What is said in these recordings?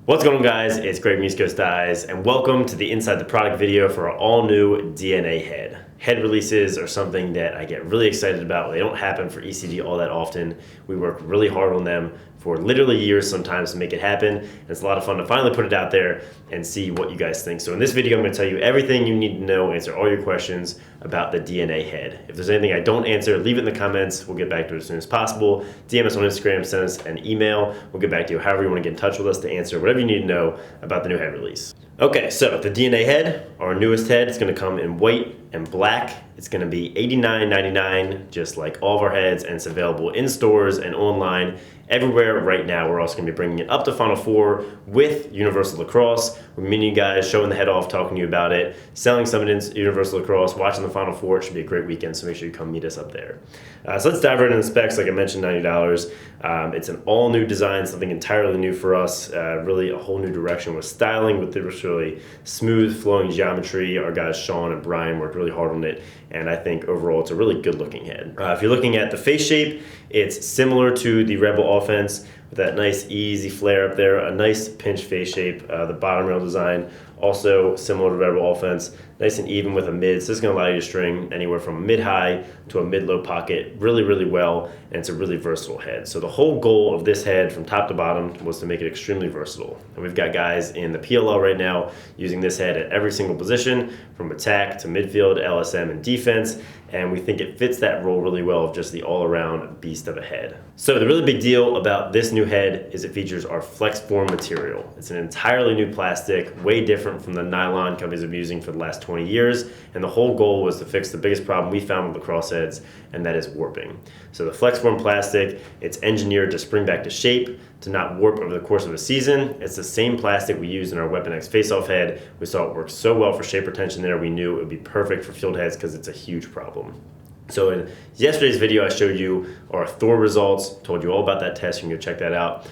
What's going on, guys? It's Greg Muscos Dyes, and welcome to the Inside the Product video for our all-new DNA head. Head releases are something that I get really excited about. They don't happen for ECD all that often. We work really hard on them for literally years sometimes to make it happen. And it's a lot of fun to finally put it out there and see what you guys think. So in this video, I'm going to tell you everything you need to know, answer all your questions about the DNA head. If there's anything I don't answer, leave it in the comments. We'll get back to it as soon as possible. DM us on Instagram, send us an email. We'll get back to you however you want to get in touch with us to answer whatever you need to know about the new head release. Okay, so the DNA head, our newest head, is going to come in white and black. It's going to be $89.99, just like all of our heads, and it's available in stores and online everywhere right now. We're also going to be bringing it up to Final Four with Universal Lacrosse. We're meeting you guys, showing the head off, talking to you about it, selling some of it in Universal Lacrosse, watching the Final Four. It should be a great weekend, so make sure you come meet us up there. So let's dive right into the specs. Like I mentioned, $90. It's an all new design, something entirely new for us, really a whole new direction with styling, with this really smooth flowing geometry. Our guys Sean and Brian worked really hard on it, and I think overall it's a really good looking head. If you're looking at the face shape, it's similar to the Rebel offense with that nice easy flare up there, a nice pinch face shape. The bottom rail design also similar to Rebel offense, nice and even with a mid. So this is going to allow you to string anywhere from a mid-high to a mid-low pocket really, really well, and it's a really versatile head. So the whole goal of this head from top to bottom was to make it extremely versatile. And we've got guys in the PLL right now using this head at every single position, from attack to midfield, LSM, and defense, and we think it fits that role really well of just the all-around beast of a head. So the really big deal about this new head is it features our FlexForm material. It's an entirely new plastic, way different from the nylon companies have been using for the last 20 years, and the whole goal was to fix the biggest problem we found with lacrosse heads, and that is warping. So the FlexForm plastic, it's engineered to spring back to shape, to not warp over the course of a season. It's the same plastic we used in our Weapon X face-off head. We saw it work so well for shape retention there, we knew it would be perfect for field heads because it's a huge problem. So in yesterday's video, I showed you our Thor results, told you all about that test. You can go check that out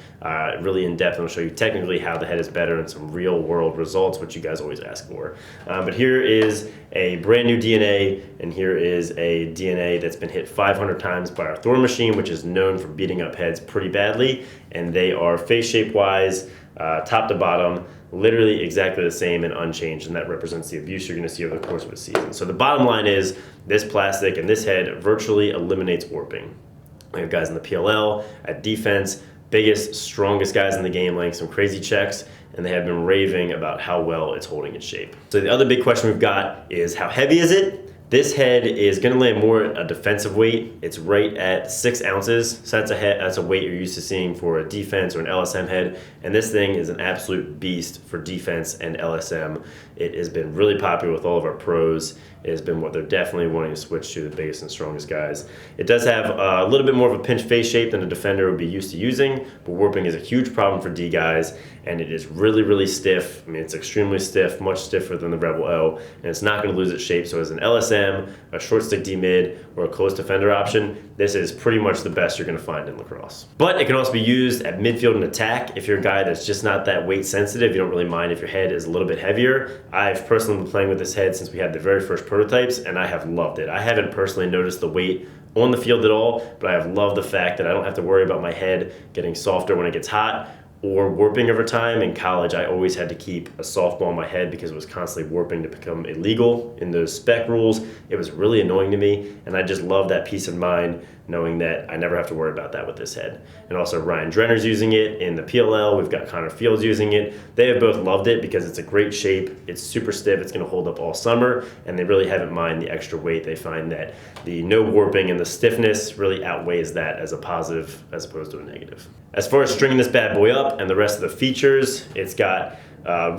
really in depth, and I'll show you technically how the head is better and some real world results, which you guys always ask for. But here is a brand new DNA, and here is a DNA that's been hit 500 times by our Thor machine, which is known for beating up heads pretty badly, and they are face shape wise, top to bottom, literally exactly the same and unchanged, and that represents the abuse you're going to see over the course of a season. So the bottom line is this plastic and this head virtually eliminates warping. We have guys in the PLL, at defense, biggest, strongest guys in the game laying some crazy checks, and they have been raving about how well it's holding its shape. So the other big question we've got is how heavy is it? This head is going to land more a defensive weight. It's right at 6 ounces. So that's a weight you're used to seeing for a defense or an LSM head. And this thing is an absolute beast for defense and LSM. It has been really popular with all of our pros. It has been what they're definitely wanting to switch to, the biggest and strongest guys. It does have a little bit more of a pinch face shape than a defender would be used to using, but warping is a huge problem for D guys, and it is really, really stiff. I mean, it's extremely stiff, much stiffer than the Rebel O, and it's not going to lose its shape. So as an LSM, a short stick D mid, or a close defender option, this is pretty much the best you're going to find in lacrosse. But it can also be used at midfield and attack if you're a guy that's just not that weight sensitive. You don't really mind if your head is a little bit heavier. I've personally been playing with this head since we had the very first prototypes, and I have loved it. I haven't personally noticed the weight on the field at all, but I have loved the fact that I don't have to worry about my head getting softer when it gets hot or warping over time. In college, I always had to keep a softball on my head because it was constantly warping to become illegal in those spec rules. It was really annoying to me, and I just love that peace of mind knowing that I never have to worry about that with this head. And also Ryan Drenner's using it in the PLL. We've got Connor Fields using it. They have both loved it because it's a great shape. It's super stiff. It's going to hold up all summer, and they really haven't mind the extra weight. They find that the no warping and the stiffness really outweighs that as a positive as opposed to a negative. As far as stringing this bad boy up and the rest of the features, it's got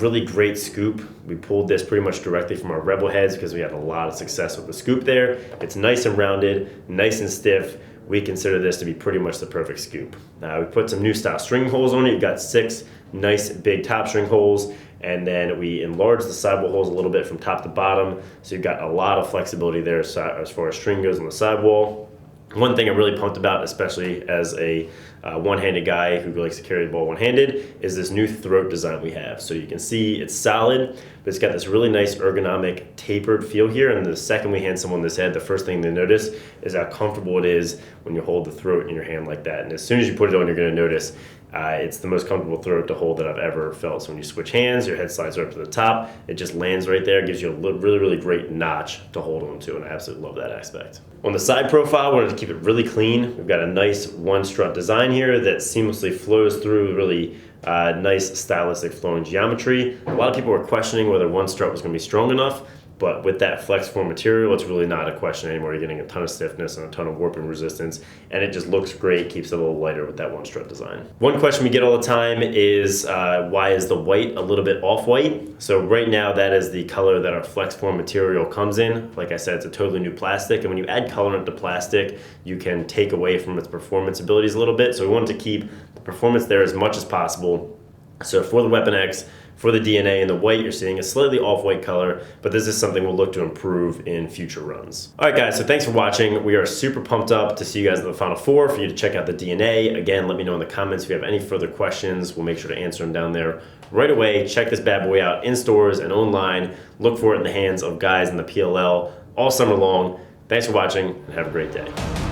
really great scoop. We pulled this pretty much directly from our Rebel heads because we had a lot of success with the scoop there. It's nice and rounded, nice and stiff. We consider this to be pretty much the perfect scoop. We put some new style string holes on it. You've got 6 nice big top string holes, and then we enlarged the sidewall holes a little bit from top to bottom, so you've got a lot of flexibility there as far as string goes on the sidewall. One thing I'm really pumped about, especially as a one-handed guy who likes to carry the ball one-handed, is this new throat design we have. So you can see it's solid, but it's got this really nice ergonomic tapered feel here. And the second we hand someone this head, the first thing they notice is how comfortable it is when you hold the throat in your hand like that. And as soon as you put it on, you're going to notice It's the most comfortable throat to hold that I've ever felt. So when you switch hands, your head slides right up to the top. It just lands right there. It gives you a really, really great notch to hold on to, and I absolutely love that aspect. On the side profile, we wanted to keep it really clean. We've got a nice one strut design here that seamlessly flows through really nice stylistic flowing geometry. A lot of people were questioning whether one strut was going to be strong enough. But with that FlexForm material, it's really not a question anymore. You're getting a ton of stiffness and a ton of warping resistance, and it just looks great, keeps it a little lighter with that one strut design. One question we get all the time is why is the white a little bit off-white? So right now, that is the color that our FlexForm material comes in. Like I said, it's a totally new plastic, and when you add colorant to plastic, you can take away from its performance abilities a little bit. So we wanted to keep the performance there as much as possible. So for the Weapon X, for the DNA and the white, you're seeing a slightly off-white color, but this is something we'll look to improve in future runs. All right, guys, so thanks for watching. We are super pumped up to see you guys at the Final Four, for you to check out the DNA. Again, let me know in the comments if you have any further questions. We'll make sure to answer them down there right away. Check this bad boy out in stores and online. Look for it in the hands of guys in the PLL all summer long. Thanks for watching, and have a great day.